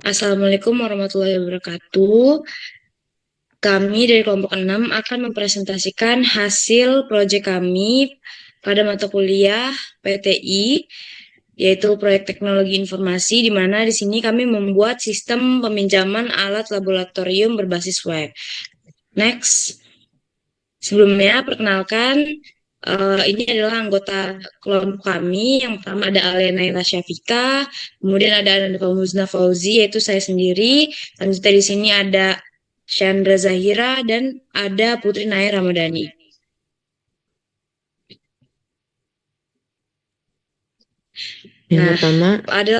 Assalamualaikum warahmatullahi wabarakatuh. Kami dari kelompok 6 akan mempresentasikan hasil proyek kami pada mata kuliah PTI, yaitu Proyek Teknologi Informasi, di mana di sini kami membuat sistem peminjaman alat laboratorium berbasis web. Next. Sebelumnya, perkenalkan, ini adalah anggota kelompok kami. Yang pertama ada Alena Ila Syafika, kemudian ada Ananda Fauzna Fauzi, yaitu saya sendiri. Selanjutnya di sini ada Chandra Zahira dan ada Putri Naya Ramadhani. Yang Nah, pertama, ada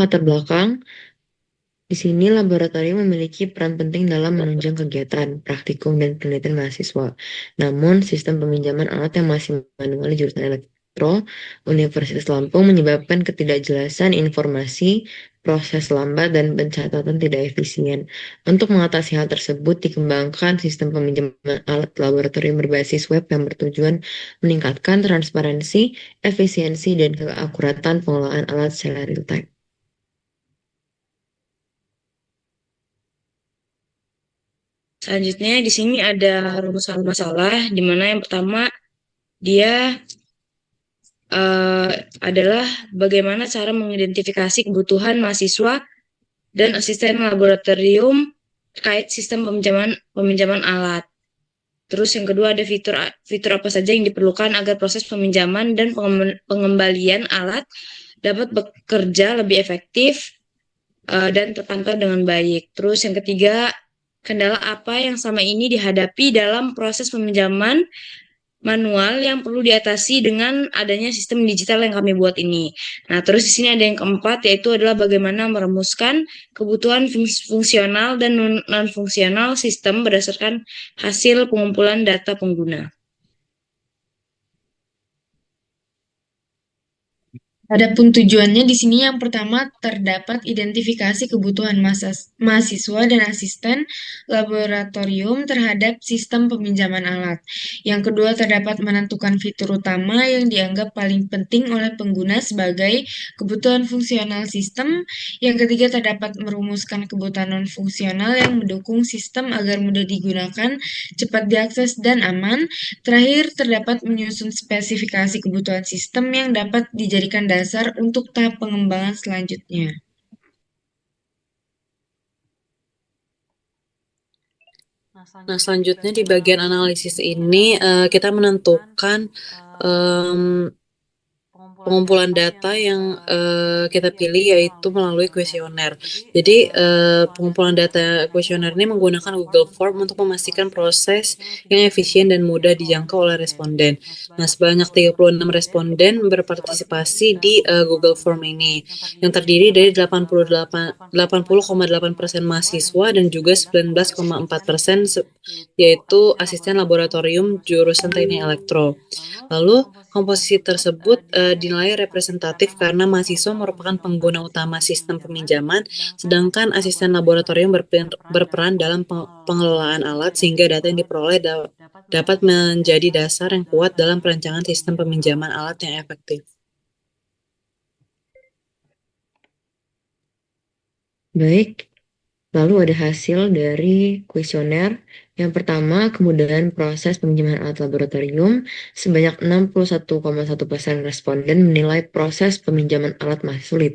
latar belakang. Di sini laboratorium memiliki peran penting dalam menunjang kegiatan, praktikum, dan penelitian mahasiswa. Namun, sistem peminjaman alat yang masih manual di jurusan elektro Universitas Lampung menyebabkan ketidakjelasan informasi, proses lambat, dan pencatatan tidak efisien. Untuk mengatasi hal tersebut, dikembangkan sistem peminjaman alat laboratorium berbasis web yang bertujuan meningkatkan transparansi, efisiensi, dan keakuratan pengelolaan alat secara real time. selanjutnya di sini ada rumusan masalah, di mana yang pertama dia eh, adalah bagaimana cara mengidentifikasi kebutuhan mahasiswa dan asisten laboratorium terkait sistem peminjaman alat. Terus yang kedua ada fitur apa saja yang diperlukan agar proses peminjaman dan pengembalian alat dapat bekerja lebih efektif dan terpantau dengan baik. Terus yang ketiga, kendala apa yang sama ini dihadapi dalam proses peminjaman manual yang perlu diatasi dengan adanya sistem digital yang kami buat ini. Nah, terus di sini ada yang keempat, yaitu adalah bagaimana merumuskan kebutuhan fungsional dan non-fungsional sistem berdasarkan hasil pengumpulan data pengguna. Adapun tujuannya di sini yang pertama terdapat identifikasi kebutuhan mahasiswa dan asisten laboratorium terhadap sistem peminjaman alat. Yang kedua terdapat menentukan fitur utama yang dianggap paling penting oleh pengguna sebagai kebutuhan fungsional sistem. Yang ketiga terdapat merumuskan kebutuhan non-fungsional yang mendukung sistem agar mudah digunakan, cepat diakses, dan aman. Terakhir, terdapat menyusun spesifikasi kebutuhan sistem yang dapat dijadikan dasar untuk tahap pengembangan selanjutnya. Nah, selanjutnya di bagian analisis ini kita menentukan pengumpulan data yang kita pilih yaitu melalui kuesioner. Jadi pengumpulan data kuesioner ini menggunakan Google Form untuk memastikan proses yang efisien dan mudah dijangkau oleh responden. Nah, sebanyak 36 responden berpartisipasi di Google Form ini, yang terdiri dari 80,8% mahasiswa dan juga 19,4% yaitu asisten laboratorium jurusan Teknik Elektro. Lalu komposisi tersebut dinilai representatif karena mahasiswa merupakan pengguna utama sistem peminjaman, sedangkan asisten laboratorium berperan dalam pengelolaan alat sehingga data yang diperoleh dapat menjadi dasar yang kuat dalam perancangan sistem peminjaman alat yang efektif. Baik, lalu ada hasil dari kuesioner. Yang pertama, kemudahan proses peminjaman alat laboratorium. Sebanyak 61,1% responden menilai proses peminjaman alat masih sulit,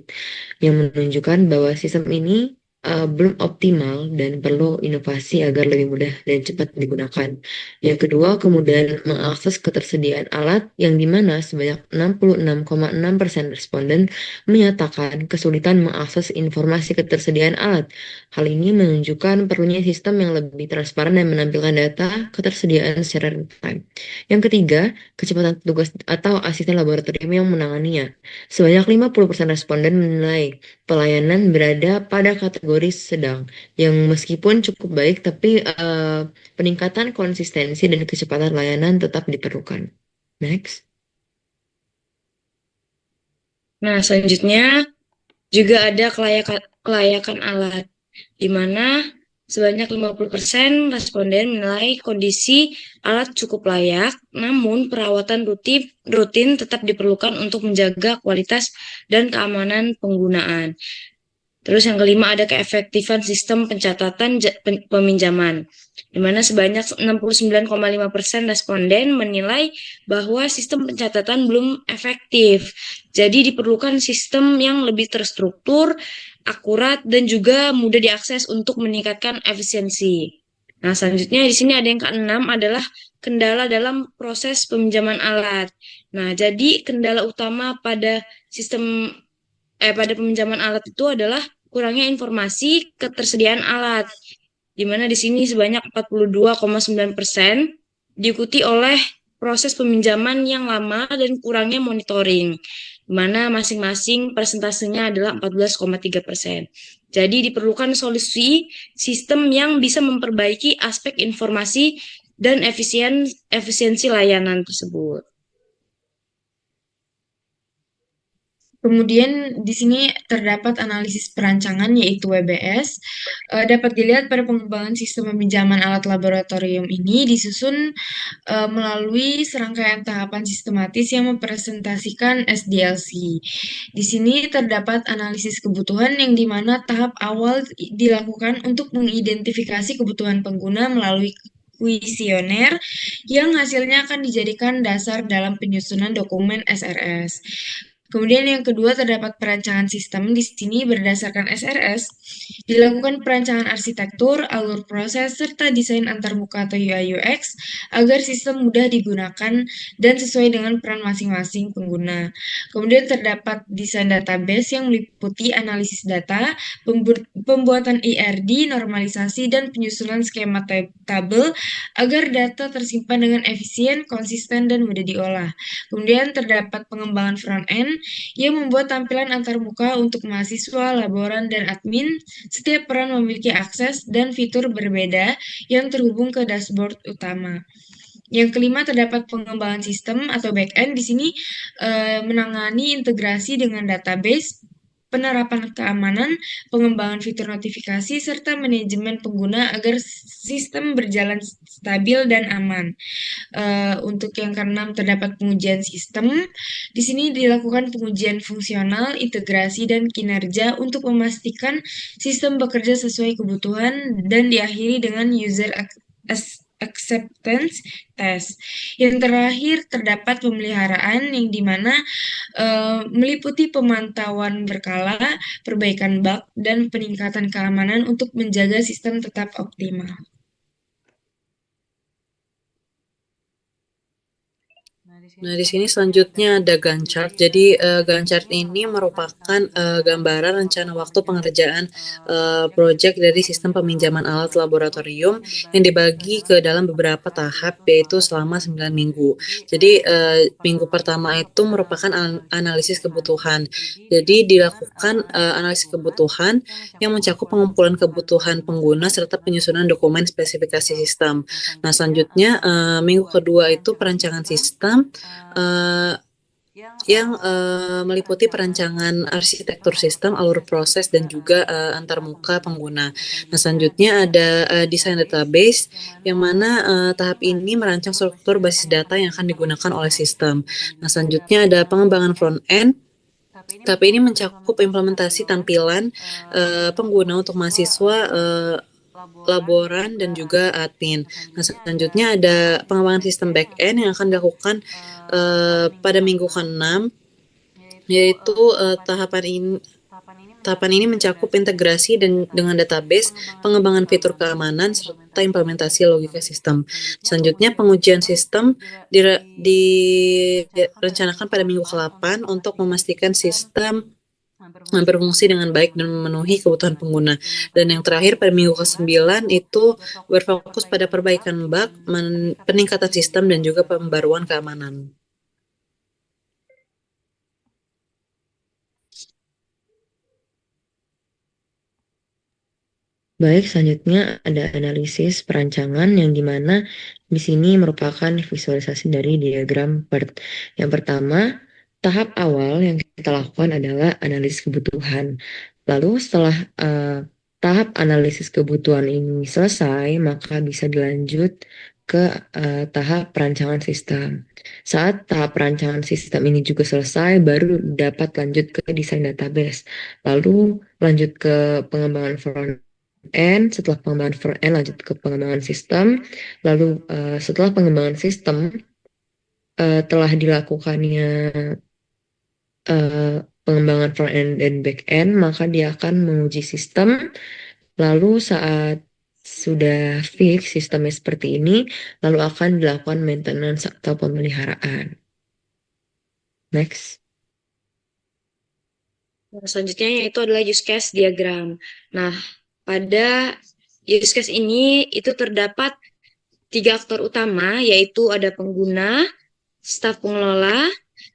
yang menunjukkan bahwa sistem ini belum optimal dan perlu inovasi agar lebih mudah dan cepat digunakan. Yang kedua, kemudahan mengakses ketersediaan alat, yang dimana sebanyak 66,6% responden menyatakan kesulitan mengakses informasi ketersediaan alat. Hal ini menunjukkan perlunya sistem yang lebih transparan dan menampilkan data ketersediaan secara real time. Yang ketiga, kecepatan petugas atau asisten laboratorium yang menanganinya. Sebanyak 50% responden menilai pelayanan berada pada kategori sedang, yang meskipun cukup baik, tapi peningkatan konsistensi dan kecepatan layanan tetap diperlukan. Next. Nah, selanjutnya juga ada kelayakan alat, di mana Sebanyak 50% responden menilai kondisi alat cukup layak, namun perawatan rutin tetap diperlukan untuk menjaga kualitas dan keamanan penggunaan. Terus yang kelima ada keefektifan sistem pencatatan peminjaman, di mana sebanyak 69,5% responden menilai bahwa sistem pencatatan belum efektif. Jadi diperlukan sistem yang lebih terstruktur, akurat, dan juga mudah diakses untuk meningkatkan efisiensi. Nah, selanjutnya di sini ada yang keenam adalah kendala dalam proses peminjaman alat. Nah, jadi kendala utama pada pada peminjaman alat itu adalah kurangnya informasi ketersediaan alat, di mana di sini sebanyak 42,9% diikuti oleh proses peminjaman yang lama dan kurangnya monitoring, di mana masing-masing persentasenya adalah 14,3%. Jadi diperlukan solusi sistem yang bisa memperbaiki aspek informasi dan efisiensi layanan tersebut. Kemudian di sini terdapat analisis perancangan yaitu WBS. Dapat dilihat pada pengembangan sistem peminjaman alat laboratorium ini disusun melalui serangkaian tahapan sistematis yang mempresentasikan SDLC. Di sini terdapat analisis kebutuhan yang dimana tahap awal dilakukan untuk mengidentifikasi kebutuhan pengguna melalui kuesioner yang hasilnya akan dijadikan dasar dalam penyusunan dokumen SRS. Kemudian yang kedua terdapat perancangan sistem. Di sini berdasarkan SRS dilakukan perancangan arsitektur, alur proses, serta desain antarmuka atau UI UX agar sistem mudah digunakan dan sesuai dengan peran masing-masing pengguna. Kemudian terdapat desain database yang meliputi analisis data, pembuatan IRD, normalisasi, dan penyusunan skema tabel agar data tersimpan dengan efisien, konsisten, dan mudah diolah. Kemudian terdapat pengembangan front-end yang membuat tampilan antarmuka untuk mahasiswa, laboran, dan admin. Setiap peran memiliki akses dan fitur berbeda yang terhubung ke dashboard utama. Yang kelima terdapat pengembangan sistem atau back-end. Di sini menangani integrasi dengan database, penerapan keamanan, pengembangan fitur notifikasi, serta manajemen pengguna agar sistem berjalan stabil dan aman. Untuk yang keenam terdapat pengujian sistem. Di sini dilakukan pengujian fungsional, integrasi, dan kinerja untuk memastikan sistem bekerja sesuai kebutuhan dan diakhiri dengan user acceptance test. Yang terakhir terdapat pemeliharaan yang dimana meliputi pemantauan berkala, perbaikan bug, dan peningkatan keamanan untuk menjaga sistem tetap optimal. Nah, di sini selanjutnya ada Gantt chart. Jadi, Gantt chart ini merupakan gambaran rencana waktu pengerjaan proyek dari sistem peminjaman alat laboratorium yang dibagi ke dalam beberapa tahap, yaitu selama 9 minggu. Jadi, minggu pertama itu merupakan analisis kebutuhan. Jadi, dilakukan analisis kebutuhan yang mencakup pengumpulan kebutuhan pengguna serta penyusunan dokumen spesifikasi sistem. Nah, selanjutnya minggu kedua itu perancangan sistem yang meliputi perancangan arsitektur sistem, alur proses, dan juga antarmuka pengguna. Nah, selanjutnya ada desain database, yang mana tahap ini merancang struktur basis data yang akan digunakan oleh sistem. Nah, selanjutnya ada pengembangan front-end. Tahap ini mencakup implementasi tampilan pengguna untuk mahasiswa, laboran, dan juga admin. Nah, selanjutnya ada pengembangan sistem back-end yang akan dilakukan pada minggu ke-6, yaitu tahapan ini mencakup integrasi dengan database, pengembangan fitur keamanan, serta implementasi logika sistem. Selanjutnya, pengujian sistem direncanakan pada minggu ke-8 untuk memastikan sistem berfungsi dengan baik dan memenuhi kebutuhan pengguna. Dan yang terakhir pada minggu ke-9 itu berfokus pada perbaikan bug, peningkatan sistem, dan juga pembaruan keamanan. Baik, selanjutnya ada analisis perancangan yang dimana di sini merupakan visualisasi dari diagram PERT. Yang pertama, tahap awal yang kita lakukan adalah analisis kebutuhan. Lalu setelah tahap analisis kebutuhan ini selesai, maka bisa dilanjut ke tahap perancangan sistem. Saat tahap perancangan sistem ini juga selesai, baru dapat lanjut ke desain database. Lalu lanjut ke pengembangan front end, setelah pengembangan front end lanjut ke pengembangan sistem. Lalu setelah pengembangan sistem, telah dilakukannya pengembangan front end dan back end, maka dia akan menguji sistem. Lalu saat sudah fix sistemnya seperti ini, lalu akan dilakukan maintenance atau pemeliharaan. Next. Nah, selanjutnya yaitu adalah use case diagram. Nah, pada use case ini itu terdapat 3 aktor utama, yaitu ada pengguna, staf pengelola,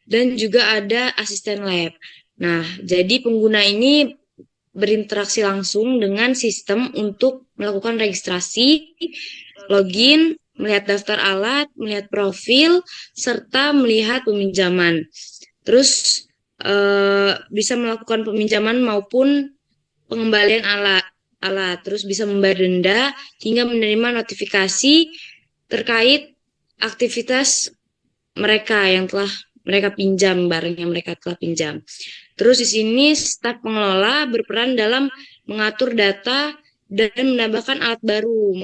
dan juga ada asisten lab. Nah, jadi pengguna ini berinteraksi langsung dengan sistem untuk melakukan registrasi, login, melihat daftar alat, melihat profil, serta melihat peminjaman. Terus bisa melakukan peminjaman maupun pengembalian alat. Terus bisa membayar denda hingga menerima notifikasi terkait aktivitas mereka yang telah mereka pinjam, barang yang mereka telah pinjam. Terus di sini staf pengelola berperan dalam mengatur data dan menambahkan alat baru,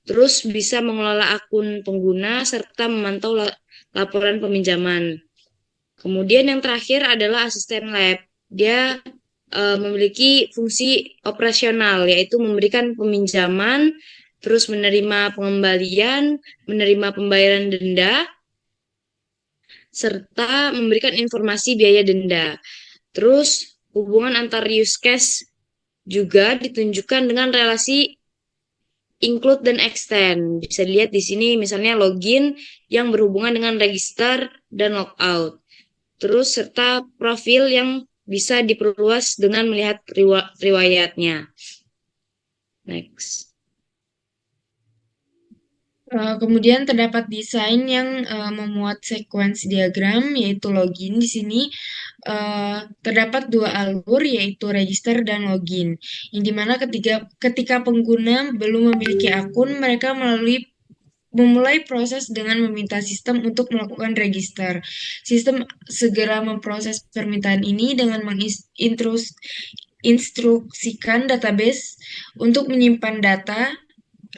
terus bisa mengelola akun pengguna serta memantau laporan peminjaman. Kemudian yang terakhir adalah asisten lab. Dia memiliki fungsi operasional, yaitu memberikan peminjaman, terus menerima pengembalian, menerima pembayaran denda, serta memberikan informasi biaya denda. Terus hubungan antar use case juga ditunjukkan dengan relasi include dan extend. Bisa dilihat di sini misalnya login yang berhubungan dengan register dan logout. Terus serta profil yang bisa diperluas dengan melihat riwayatnya. Next. Kemudian terdapat desain yang memuat sequence diagram, yaitu login. Di sini terdapat 2 alur, yaitu register dan login. Yang dimana ketika pengguna belum memiliki akun, mereka memulai proses dengan meminta sistem untuk melakukan register. Sistem segera memproses permintaan ini dengan menginstruksikan database untuk menyimpan data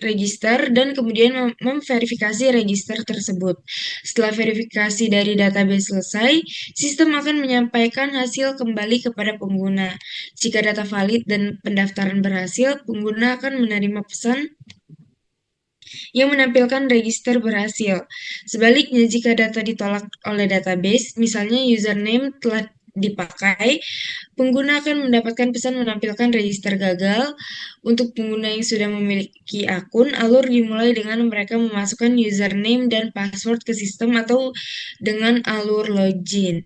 register dan kemudian memverifikasi register tersebut. Setelah verifikasi dari database selesai, sistem akan menyampaikan hasil kembali kepada pengguna. Jika data valid dan pendaftaran berhasil, pengguna akan menerima pesan yang menampilkan register berhasil. Sebaliknya, jika data ditolak oleh database, misalnya username telah dipakai, pengguna akan mendapatkan pesan menampilkan register gagal. Untuk pengguna yang sudah memiliki akun, alur dimulai dengan mereka memasukkan username dan password ke sistem atau dengan alur login.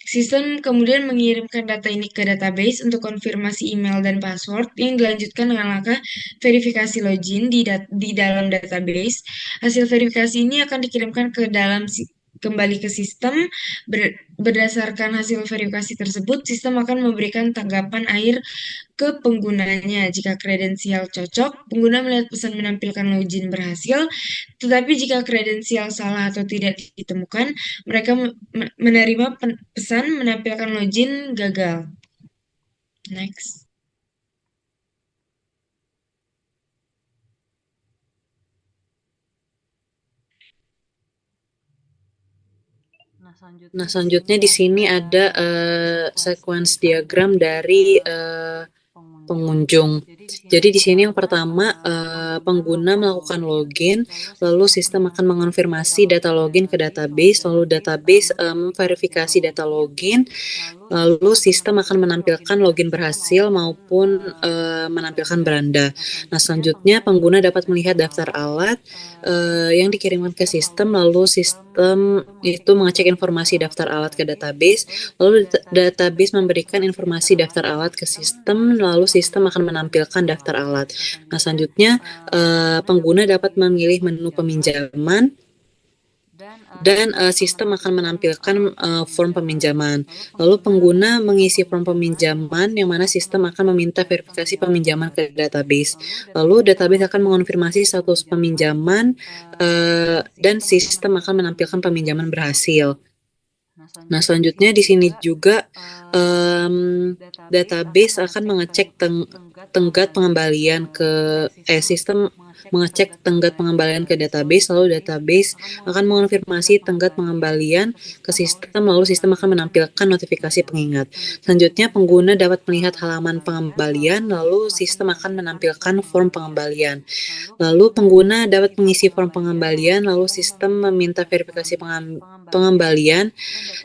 Sistem kemudian mengirimkan data ini ke database untuk konfirmasi email dan password yang dilanjutkan dengan langkah verifikasi login di dalam database. Hasil verifikasi ini akan dikirimkan kembali ke sistem. Berdasarkan hasil verifikasi tersebut, sistem akan memberikan tanggapan akhir ke penggunanya. Jika kredensial cocok, pengguna melihat pesan menampilkan login berhasil, tetapi jika kredensial salah atau tidak ditemukan, mereka menerima pesan menampilkan login gagal. Next. Nah, selanjutnya di sini ada sequence diagram dari pengunjung. Jadi di sini yang pertama pengguna melakukan login, lalu sistem akan mengonfirmasi data login ke database, lalu database memverifikasi data login, lalu sistem akan menampilkan login berhasil maupun menampilkan beranda. Nah, selanjutnya pengguna dapat melihat daftar alat yang dikirimkan ke sistem, lalu sistem itu mengecek informasi daftar alat ke database, lalu database memberikan informasi daftar alat ke sistem, lalu sistem akan menampilkan daftar alat. Nah, selanjutnya pengguna dapat memilih menu peminjaman, dan sistem akan menampilkan form peminjaman. Lalu pengguna mengisi form peminjaman yang mana sistem akan meminta verifikasi peminjaman ke database. Lalu database akan mengonfirmasi status peminjaman dan sistem akan menampilkan peminjaman berhasil. Nah, selanjutnya di sini juga database akan mengecek tenggat pengembalian ke sistem mengecek tenggat pengembalian ke database, lalu database akan mengonfirmasi tenggat pengembalian ke sistem, lalu sistem akan menampilkan notifikasi pengingat. Selanjutnya, pengguna dapat melihat halaman pengembalian, lalu sistem akan menampilkan form pengembalian. Lalu pengguna dapat mengisi form pengembalian, lalu sistem meminta verifikasi pengembalian,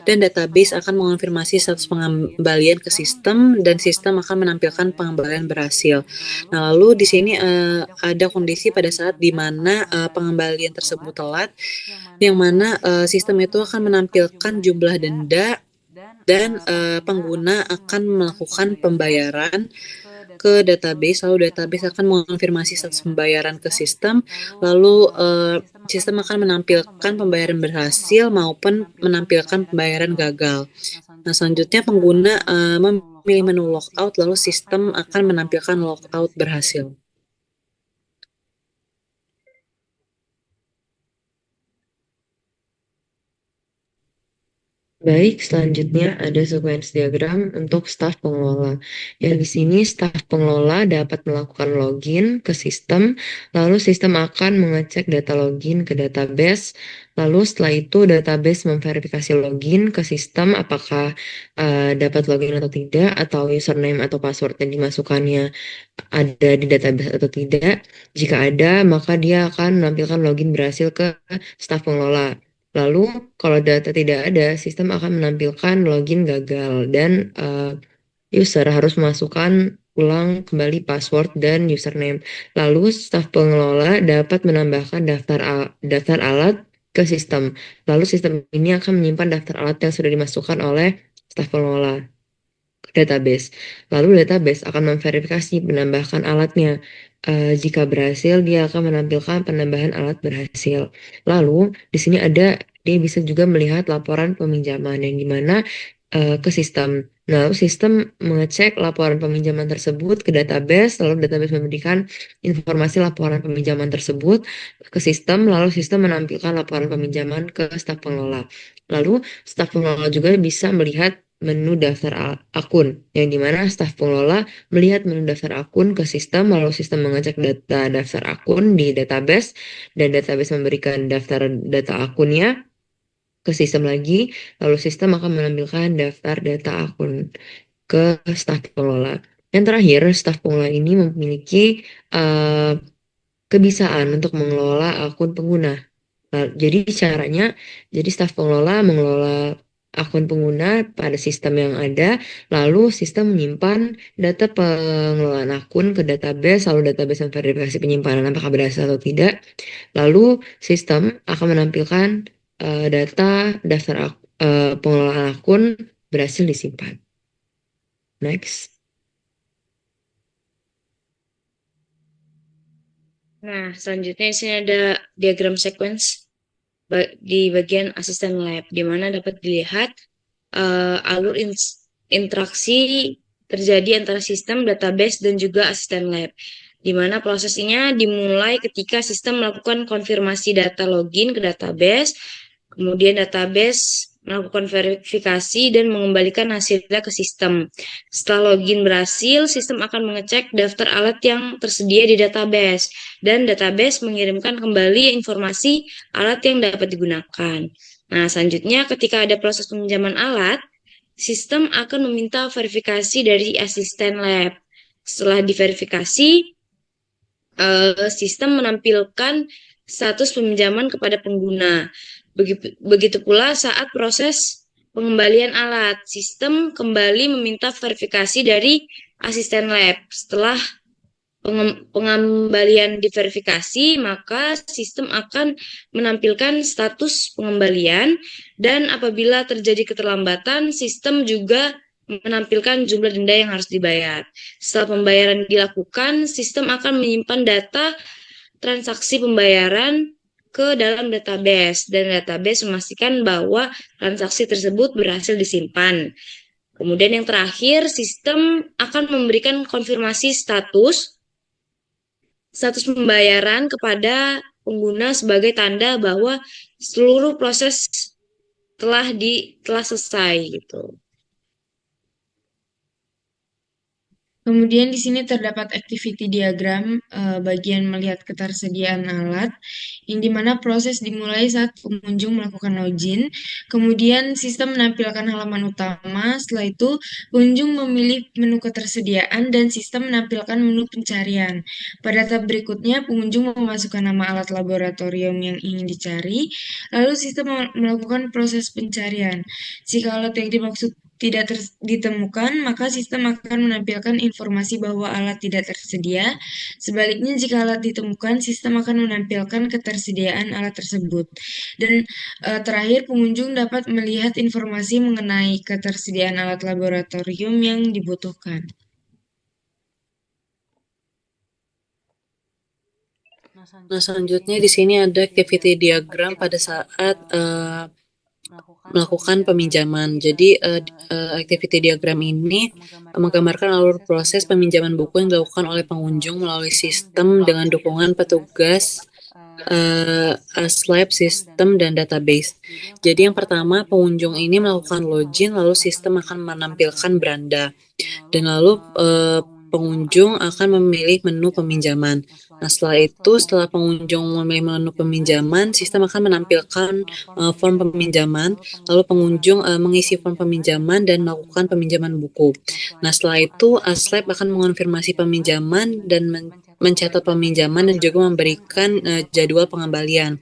dan database akan mengonfirmasi status pengembalian ke sistem, dan sistem akan menampilkan pengembalian berhasil. Nah, lalu di sini ada kondisi pada saat di mana pengembalian tersebut telat, yang mana sistem itu akan menampilkan jumlah denda dan pengguna akan melakukan pembayaran ke database, lalu database akan mengonfirmasi status pembayaran ke sistem, lalu sistem akan menampilkan pembayaran berhasil maupun menampilkan pembayaran gagal. Nah, selanjutnya pengguna memilih menu logout, lalu sistem akan menampilkan logout berhasil. Baik, selanjutnya ada sequence diagram untuk staf pengelola. Yang di sini staf pengelola dapat melakukan login ke sistem, lalu sistem akan mengecek data login ke database, lalu setelah itu database memverifikasi login ke sistem apakah dapat login atau tidak, atau username atau password yang dimasukkannya ada di database atau tidak. Jika ada, maka dia akan menampilkan login berhasil ke staf pengelola. Lalu, kalau data tidak ada, sistem akan menampilkan login gagal dan user harus memasukkan ulang kembali password dan username. Lalu, staf pengelola dapat menambahkan daftar alat ke sistem. Lalu, sistem ini akan menyimpan daftar alat yang sudah dimasukkan oleh staf pengelola ke database. Lalu, database akan memverifikasi penambahan alatnya. Jika berhasil, dia akan menampilkan penambahan alat berhasil. Lalu, di sini dia bisa juga melihat laporan peminjaman yang dimana ke sistem. Lalu, sistem mengecek laporan peminjaman tersebut ke database, lalu database memberikan informasi laporan peminjaman tersebut ke sistem, lalu sistem menampilkan laporan peminjaman ke staf pengelola. Lalu, staf pengelola juga bisa melihat menu daftar akun, yang dimana staf pengelola melihat menu daftar akun ke sistem, lalu sistem mengecek data daftar akun di database, dan database memberikan daftar data akunnya ke sistem lagi, lalu sistem akan menampilkan daftar data akun ke staf pengelola. Yang terakhir, staf pengelola ini memiliki kebisaan untuk mengelola akun pengguna. Jadi caranya, staf pengelola mengelola akun pengguna pada sistem yang ada, lalu sistem menyimpan data pengelolaan akun ke database, lalu database memverifikasi penyimpanan apakah berhasil atau tidak, lalu sistem akan menampilkan data daftar pengelolaan akun berhasil disimpan. Next. Nah, selanjutnya di sini ada diagram sequence di bagian asisten lab, di mana dapat dilihat alur interaksi terjadi antara sistem, database, dan juga asisten lab, di mana prosesnya dimulai ketika sistem melakukan konfirmasi data login ke database, kemudian database melakukan verifikasi dan mengembalikan hasilnya ke sistem. Setelah login berhasil, sistem akan mengecek daftar alat yang tersedia di database, dan database mengirimkan kembali informasi alat yang dapat digunakan. Nah, selanjutnya ketika ada proses peminjaman alat, sistem akan meminta verifikasi dari asisten lab. Setelah diverifikasi, sistem menampilkan status peminjaman kepada pengguna. Begitu pula saat proses pengembalian alat, sistem kembali meminta verifikasi dari asisten lab. Setelah pengembalian diverifikasi, maka sistem akan menampilkan status pengembalian, dan apabila terjadi keterlambatan, sistem juga menampilkan jumlah denda yang harus dibayar. Setelah pembayaran dilakukan, sistem akan menyimpan data transaksi pembayaran ke dalam database dan database memastikan bahwa transaksi tersebut berhasil disimpan. Kemudian yang terakhir, sistem akan memberikan konfirmasi status pembayaran kepada pengguna sebagai tanda bahwa seluruh proses telah selesai gitu. Kemudian di sini terdapat activity diagram bagian melihat ketersediaan alat, yang dimana proses dimulai saat pengunjung melakukan login. Kemudian sistem menampilkan halaman utama. Setelah itu pengunjung memilih menu ketersediaan dan sistem menampilkan menu pencarian. Pada tahap berikutnya pengunjung memasukkan nama alat laboratorium yang ingin dicari, lalu sistem melakukan proses pencarian. Jika alat yang dimaksud tidak ditemukan, maka sistem akan menampilkan informasi bahwa alat tidak tersedia. Sebaliknya, jika alat ditemukan, sistem akan menampilkan ketersediaan alat tersebut. Dan terakhir, pengunjung dapat melihat informasi mengenai ketersediaan alat laboratorium yang dibutuhkan. Nah, selanjutnya di sini ada activity diagram pada saat melakukan peminjaman. Jadi, activity diagram ini menggambarkan alur proses peminjaman buku yang dilakukan oleh pengunjung melalui sistem dengan dukungan petugas Aslab, sistem, dan database. Jadi yang pertama, pengunjung ini melakukan login, lalu sistem akan menampilkan beranda. Dan lalu pengunjung akan memilih menu peminjaman. Nah, setelah pengunjung memilih menu peminjaman, sistem akan menampilkan form peminjaman, lalu pengunjung mengisi form peminjaman dan melakukan peminjaman buku. Nah, setelah itu, Aslab akan mengonfirmasi peminjaman dan mencatat peminjaman dan juga memberikan jadwal pengembalian.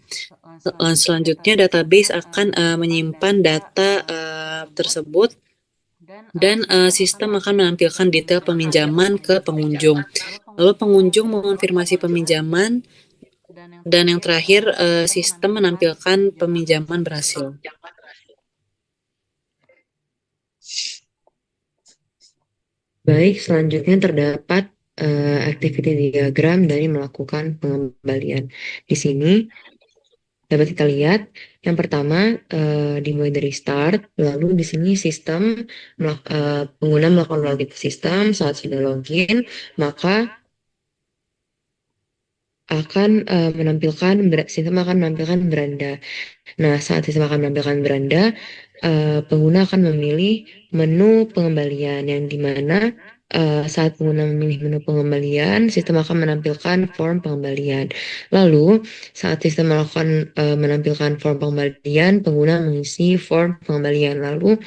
Selanjutnya, database akan menyimpan data tersebut dan sistem akan menampilkan detail peminjaman ke pengunjung. Lalu pengunjung mengonfirmasi peminjaman dan yang terakhir sistem menampilkan peminjaman berhasil. Baik, selanjutnya terdapat activity diagram dari melakukan pengembalian. Di sini dapat kita lihat yang pertama dimulai dari start, lalu di sini sistem pengguna melakukan login ke sistem. Saat sudah login, maka akan sistem akan menampilkan beranda. Nah, saat sistem akan menampilkan beranda, pengguna akan memilih menu pengembalian yang dimana saat pengguna memilih menu pengembalian, sistem akan menampilkan form pengembalian. Lalu, saat sistem menampilkan form pengembalian, pengguna mengisi form pengembalian. Lalu,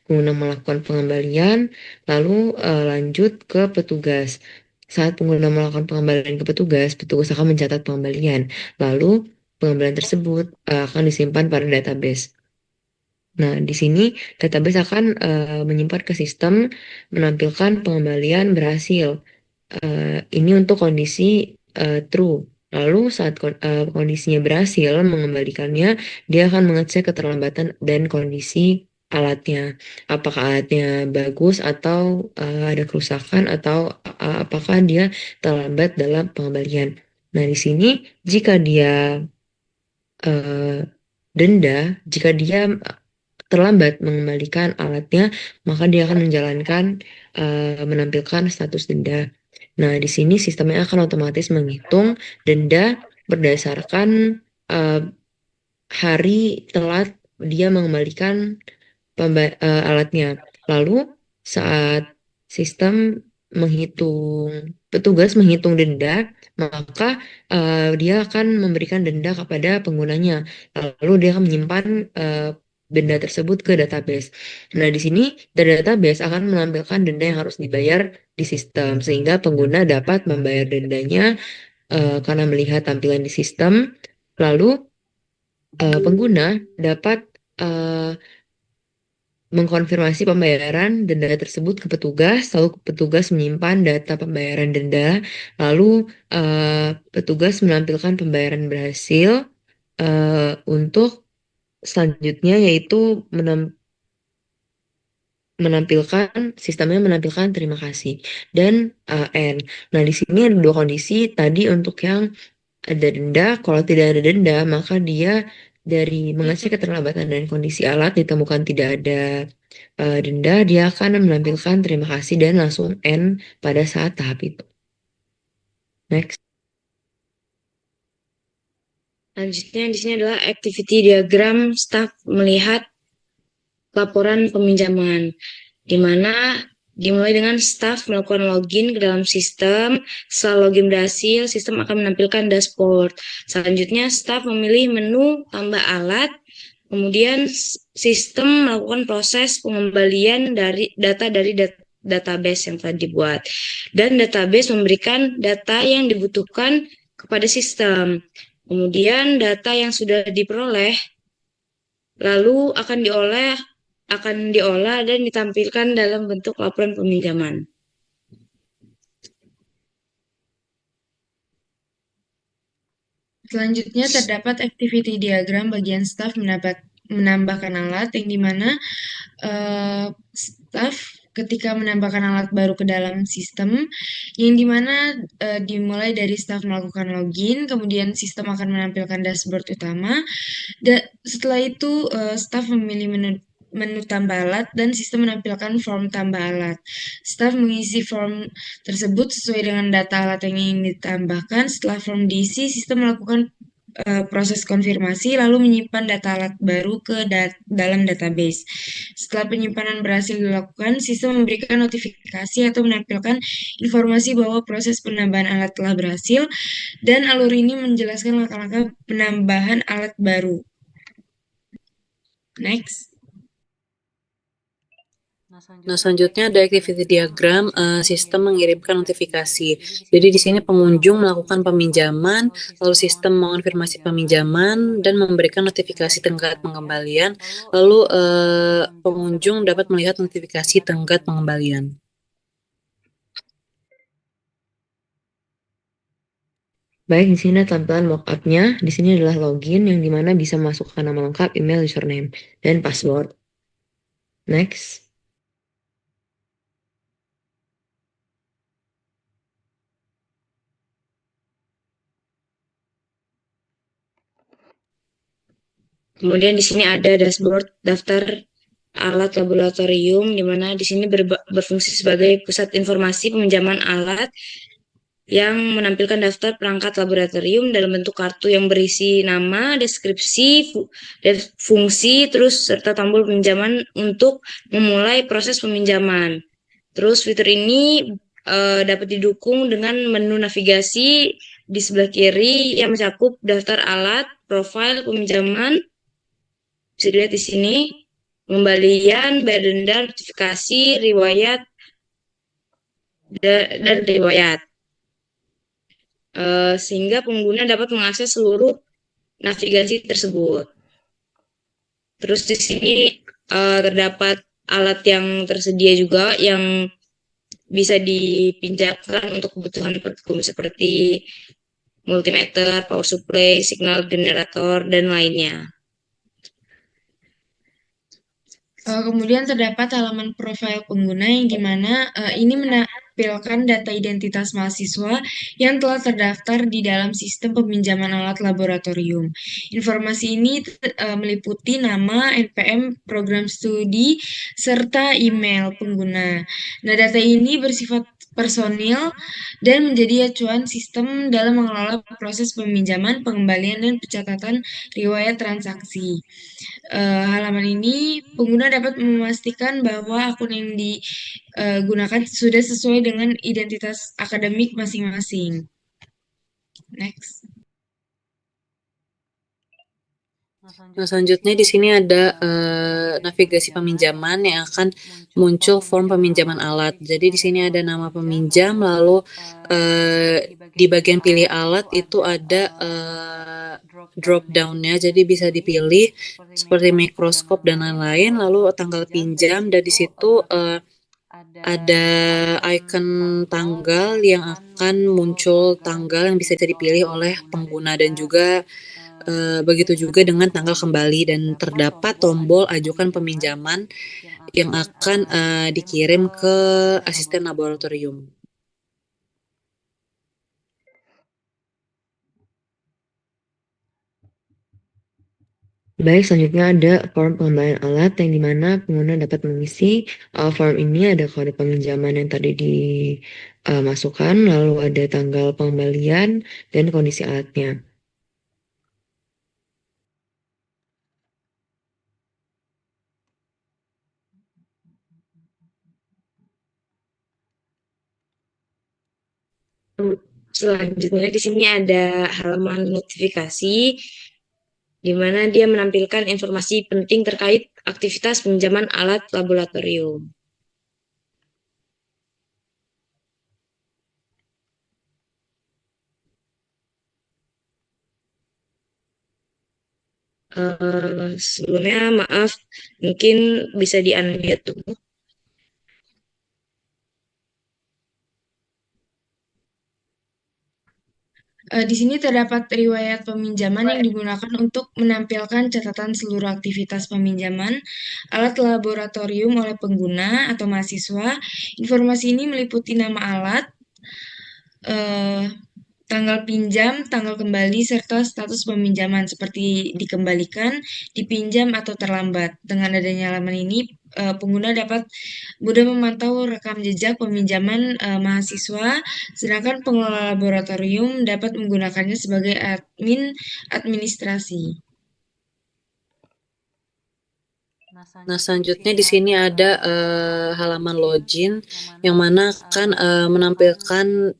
pengguna melakukan pengembalian, lalu lanjut ke petugas. Saat pengguna melakukan pengembalian ke petugas akan mencatat pengembalian. Lalu, pengembalian tersebut akan disimpan pada database. Nah, di sini database akan menyimpan ke sistem menampilkan pengembalian berhasil. Ini untuk kondisi true. Lalu saat kondisinya berhasil mengembalikannya, dia akan mengecek keterlambatan dan kondisi alatnya. Apakah alatnya bagus atau ada kerusakan atau apakah dia terlambat dalam pengembalian. Nah, di sini jika dia jika dia terlambat mengembalikan alatnya, maka dia akan menampilkan status denda. Nah, di sini sistemnya akan otomatis menghitung denda berdasarkan hari telat dia mengembalikan alatnya. Lalu saat petugas menghitung denda, maka dia akan memberikan denda kepada penggunanya. Lalu dia akan menyimpan denda tersebut ke database. Nah, di sini dari database akan menampilkan denda yang harus dibayar di sistem, sehingga pengguna dapat membayar dendanya karena melihat tampilan di sistem. Lalu pengguna dapat mengkonfirmasi pembayaran denda tersebut ke petugas, lalu petugas menyimpan data pembayaran denda, lalu petugas menampilkan pembayaran berhasil untuk selanjutnya yaitu sistemnya menampilkan terima kasih dan N. Nah, di sini ada dua kondisi tadi untuk yang ada denda. Kalau tidak ada denda, maka dia dari mengecek keterlambatan dan kondisi alat ditemukan tidak ada denda, dia akan menampilkan terima kasih dan langsung end pada saat tahap itu. Next. Selanjutnya di sini adalah activity diagram staff melihat laporan peminjaman, di mana dimulai dengan staff melakukan login ke dalam sistem. Setelah login berhasil, sistem akan menampilkan dashboard. Selanjutnya, staff memilih menu tambah alat. Kemudian sistem melakukan proses pengembalian dari data dari database yang telah dibuat. Dan database memberikan data yang dibutuhkan kepada sistem. Kemudian data yang sudah diperoleh lalu akan diolah dan ditampilkan dalam bentuk laporan peminjaman. Selanjutnya terdapat activity diagram bagian staf menambahkan alat, yang dimana staf ketika menambahkan alat baru ke dalam sistem, yang dimana dimulai dari staf melakukan login, kemudian sistem akan menampilkan dashboard utama. Setelah itu staf memilih menu tambah alat dan sistem menampilkan form tambah alat. Staf mengisi form tersebut sesuai dengan data alat yang ingin ditambahkan. Setelah form diisi, sistem melakukan proses konfirmasi lalu menyimpan data alat baru ke dalam database. Setelah penyimpanan berhasil dilakukan, sistem memberikan notifikasi atau menampilkan informasi bahwa proses penambahan alat telah berhasil, dan alur ini menjelaskan langkah-langkah penambahan alat baru. Next. Nah, selanjutnya ada activity diagram sistem mengirimkan notifikasi. Jadi di sini pengunjung melakukan peminjaman, lalu sistem mengonfirmasi peminjaman dan memberikan notifikasi tenggat pengembalian, lalu pengunjung dapat melihat notifikasi tenggat pengembalian. Baik, di sini tampilan mockup-nya. Di sini adalah login yang dimana bisa masukkan nama lengkap, email, username, dan password. Next. Kemudian di sini ada dashboard daftar alat laboratorium, di mana di sini berfungsi sebagai pusat informasi peminjaman alat yang menampilkan daftar perangkat laboratorium dalam bentuk kartu yang berisi nama, deskripsi, fungsi, terus serta tombol peminjaman untuk memulai proses peminjaman. Terus fitur ini dapat didukung dengan menu navigasi di sebelah kiri yang mencakup daftar alat, profil peminjaman, bisa dilihat di sini, pengembalian, bayar denda, notifikasi, riwayat, dan riwayat. Sehingga pengguna dapat mengakses seluruh navigasi tersebut. Terus di sini terdapat alat yang tersedia juga yang bisa dipinjamkan untuk kebutuhan praktikum seperti multimeter, power supply, signal generator, dan lainnya. Kemudian terdapat halaman profil pengguna yang dimana ini menampilkan data identitas mahasiswa yang telah terdaftar di dalam sistem peminjaman alat laboratorium. Informasi ini meliputi nama, NPM, program studi, serta email pengguna. Nah, data ini bersifat personil dan menjadi acuan sistem dalam mengelola proses peminjaman, pengembalian, dan pencatatan riwayat transaksi. Halaman ini pengguna dapat memastikan bahwa akun yang digunakan sudah sesuai dengan identitas akademik masing-masing. Next. Nah, selanjutnya di sini ada navigasi peminjaman yang akan muncul form peminjaman alat. Jadi di sini ada nama peminjam, lalu di bagian pilih alat itu ada drop down-nya, jadi bisa dipilih seperti mikroskop dan lain-lain, lalu tanggal pinjam, dan di situ ada icon tanggal yang akan muncul tanggal yang bisa dipilih oleh pengguna, dan juga begitu juga dengan tanggal kembali, dan terdapat tombol ajukan peminjaman yang akan dikirim ke asisten laboratorium. Baik, selanjutnya ada form pengembalian alat yang dimana pengguna dapat mengisi form ini ada kode peminjaman yang tadi dimasukkan, lalu ada tanggal pengembalian dan kondisi alatnya. Selanjutnya di sini ada halaman notifikasi, di mana dia menampilkan informasi penting terkait aktivitas peminjaman alat laboratorium. Sebelumnya maaf, mungkin bisa di-unmute dulu. Di sini terdapat riwayat peminjaman yang digunakan untuk menampilkan catatan seluruh aktivitas peminjaman alat laboratorium oleh pengguna atau mahasiswa. Informasi ini meliputi nama alat, eh, tanggal pinjam, tanggal kembali, serta status peminjaman seperti dikembalikan, dipinjam, atau terlambat. Dengan adanya halaman ini, pengguna dapat mudah memantau rekam jejak peminjaman mahasiswa, sedangkan pengelola laboratorium dapat menggunakannya sebagai administrasi. Nah, selanjutnya di sini ada halaman login yang mana akan menampilkan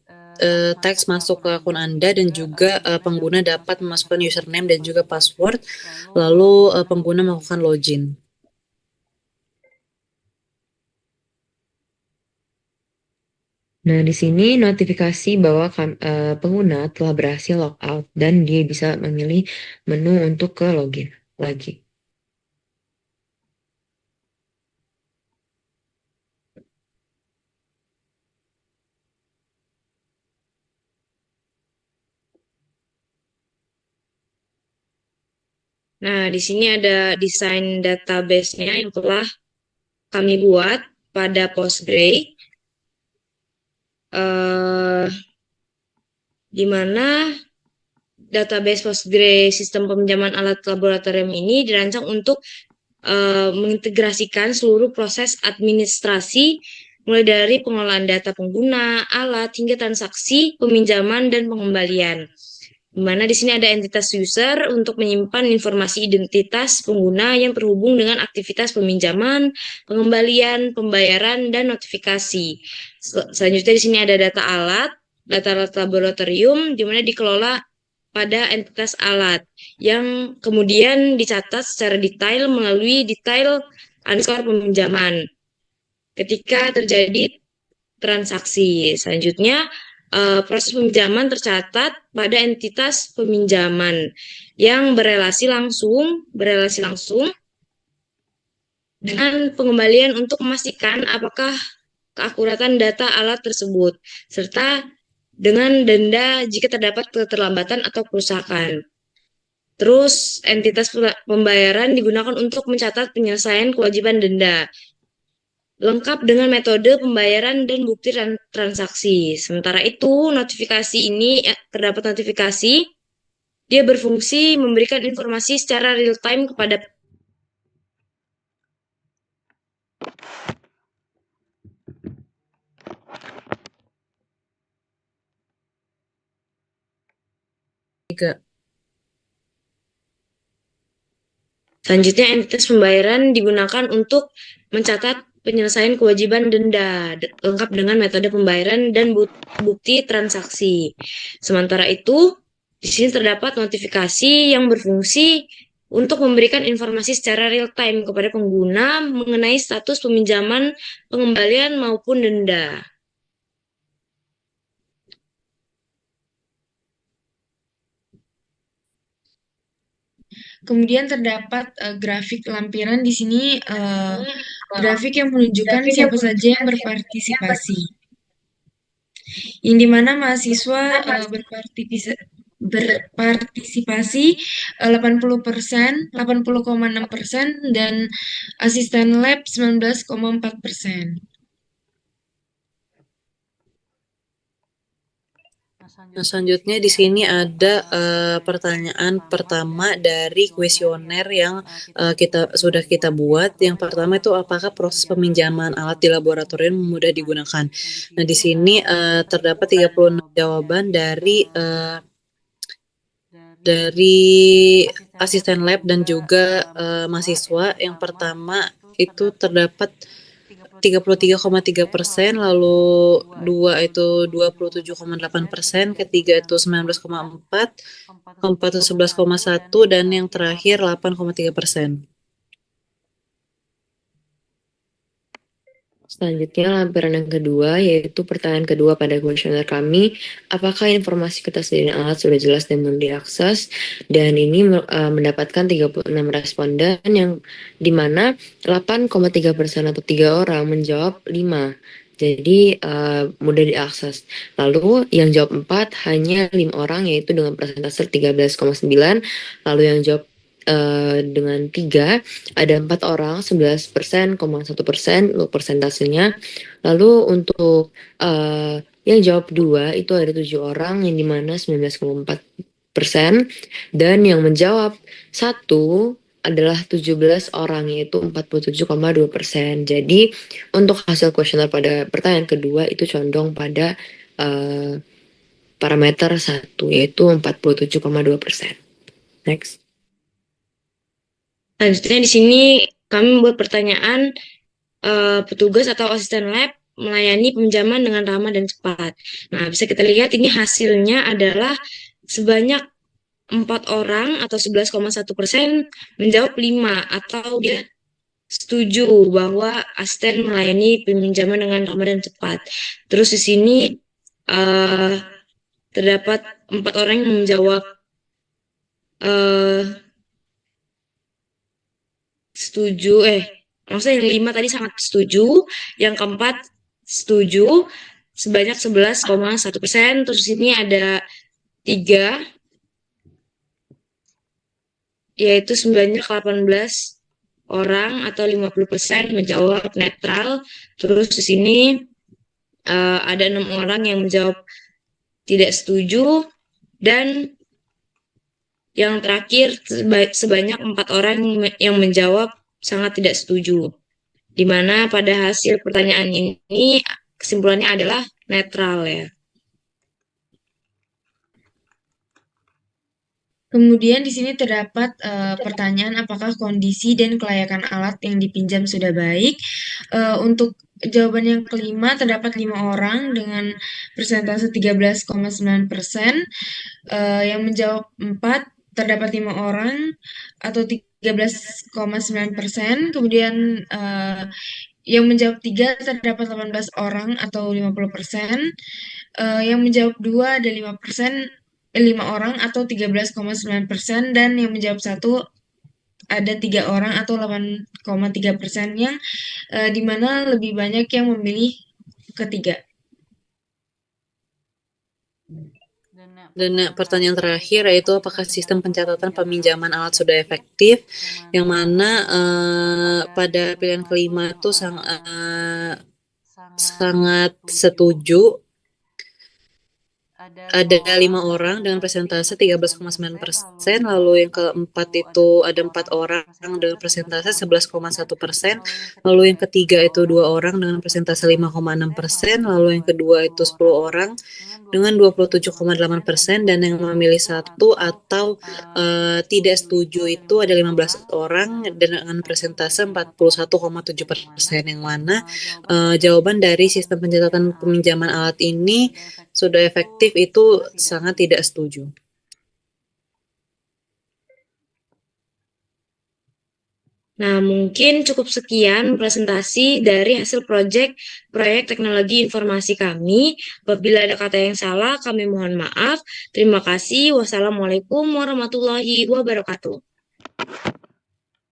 teks masuk ke akun Anda dan juga pengguna dapat memasukkan username dan juga password, lalu pengguna melakukan login. Nah, di sini notifikasi bahwa pengguna telah berhasil logout dan dia bisa memilih menu untuk ke login lagi. Nah, di sini ada desain database-nya yang telah kami buat pada Postgre, di mana database Postgre sistem peminjaman alat laboratorium ini dirancang untuk mengintegrasikan seluruh proses administrasi mulai dari pengelolaan data pengguna, alat, hingga transaksi, peminjaman, dan pengembalian. Di mana di sini ada entitas user untuk menyimpan informasi identitas pengguna yang terhubung dengan aktivitas peminjaman, pengembalian, pembayaran, dan notifikasi. Selanjutnya di sini ada data alat laboratorium, di mana dikelola pada entitas alat yang kemudian dicatat secara detail melalui detail underscore peminjaman ketika terjadi transaksi. Selanjutnya, proses peminjaman tercatat pada entitas peminjaman yang berelasi langsung dengan pengembalian untuk memastikan apakah keakuratan data alat tersebut, serta dengan denda jika terdapat keterlambatan atau kerusakan. Terus, entitas pembayaran digunakan untuk mencatat penyelesaian kewajiban denda, lengkap dengan metode pembayaran dan bukti transaksi. Sementara itu, notifikasi ini, terdapat notifikasi, dia berfungsi memberikan informasi secara real time kepada Selanjutnya, entitas pembayaran digunakan untuk mencatat penyelesaian kewajiban denda, lengkap dengan metode pembayaran dan bukti transaksi. Sementara itu, di sini terdapat notifikasi yang berfungsi untuk memberikan informasi secara real time kepada pengguna mengenai status peminjaman, pengembalian, maupun denda. Kemudian terdapat grafik lampiran di sini, grafik yang menunjukkan siapa saja yang berpartisipasi. Yang dimana mahasiswa berpartisipasi 80%, 80,6%, dan asisten lab 19,4%. Nah, selanjutnya di sini ada pertanyaan pertama dari kuesioner yang kita buat. Yang pertama itu apakah proses peminjaman alat di laboratorium mudah digunakan? Nah, di sini terdapat 36 jawaban dari asisten lab dan juga mahasiswa. Yang pertama itu terdapat 33,3%, lalu dua itu 27,8%, ketiga itu 19,4%, keempat itu 11,1%, dan yang terakhir 8,3%. Selanjutnya, lampiran yang kedua, yaitu pertanyaan kedua pada kuesioner kami, apakah informasi ketersediaan alat sudah jelas dan mudah diakses? Dan ini mendapatkan 36 responden yang dimana 8,3% atau 3 orang menjawab 5. Jadi mudah diakses. Lalu yang jawab 4 hanya 5 orang, yaitu dengan persentase 13,9. Lalu yang jawab dengan 3 ada 4 orang 11,1% untuk persentasenya. Lalu untuk yang jawab 2 itu ada 7 orang yang dimana 19,4%, dan yang menjawab 1 adalah 17 orang yaitu 47,2%. Jadi untuk hasil kuesioner pada pertanyaan kedua itu condong pada parameter 1 yaitu 47,2%. Next. Selanjutnya di sini kami membuat pertanyaan petugas atau asisten lab melayani peminjaman dengan ramah dan cepat. Nah, bisa kita lihat ini hasilnya adalah sebanyak 4 orang atau 11,1% menjawab 5 atau dia setuju bahwa asisten melayani peminjaman dengan ramah dan cepat. Terus di sini terdapat 4 orang yang menjawab setuju, maksudnya yang 5 tadi sangat setuju, yang keempat setuju sebanyak 11,1%. Terus di sini ada 3 yaitu sebanyak 18 orang atau 50% menjawab netral. Terus di sini ada 6 orang yang menjawab tidak setuju, dan yang terakhir sebanyak 4 orang yang menjawab sangat tidak setuju. Di mana pada hasil pertanyaan ini kesimpulannya adalah netral ya. Kemudian di sini terdapat pertanyaan apakah kondisi dan kelayakan alat yang dipinjam sudah baik. Untuk jawaban yang kelima terdapat 5 orang dengan persentase 13,9%. Yang menjawab 4 terdapat 5 orang atau 13,9%. Kemudian yang menjawab 3 terdapat 18 orang atau 50%. Yang menjawab 2 ada 5 orang atau 13,9%, dan yang menjawab 1 ada 3 orang atau 8,3%, yang dimana lebih banyak yang memilih ketiga. Dan pertanyaan terakhir yaitu apakah sistem pencatatan peminjaman alat sudah efektif, yang mana pada pilihan kelima itu sangat setuju. Ada 5 orang dengan persentase 13,9%, lalu yang keempat itu ada 4 orang dengan persentase 11,1%, lalu yang ketiga itu 2 orang dengan persentase 5,6%, lalu yang kedua itu 10 orang dengan 27,8%, dan yang memilih 1 atau tidak setuju itu ada 15 orang dengan persentase 41,7%, yang mana jawaban dari sistem pencatatan peminjaman alat ini sudah efektif itu sangat tidak setuju. Nah, mungkin cukup sekian presentasi dari hasil proyek teknologi informasi kami. Apabila ada kata yang salah, kami mohon maaf. Terima kasih. Wassalamualaikum warahmatullahi wabarakatuh.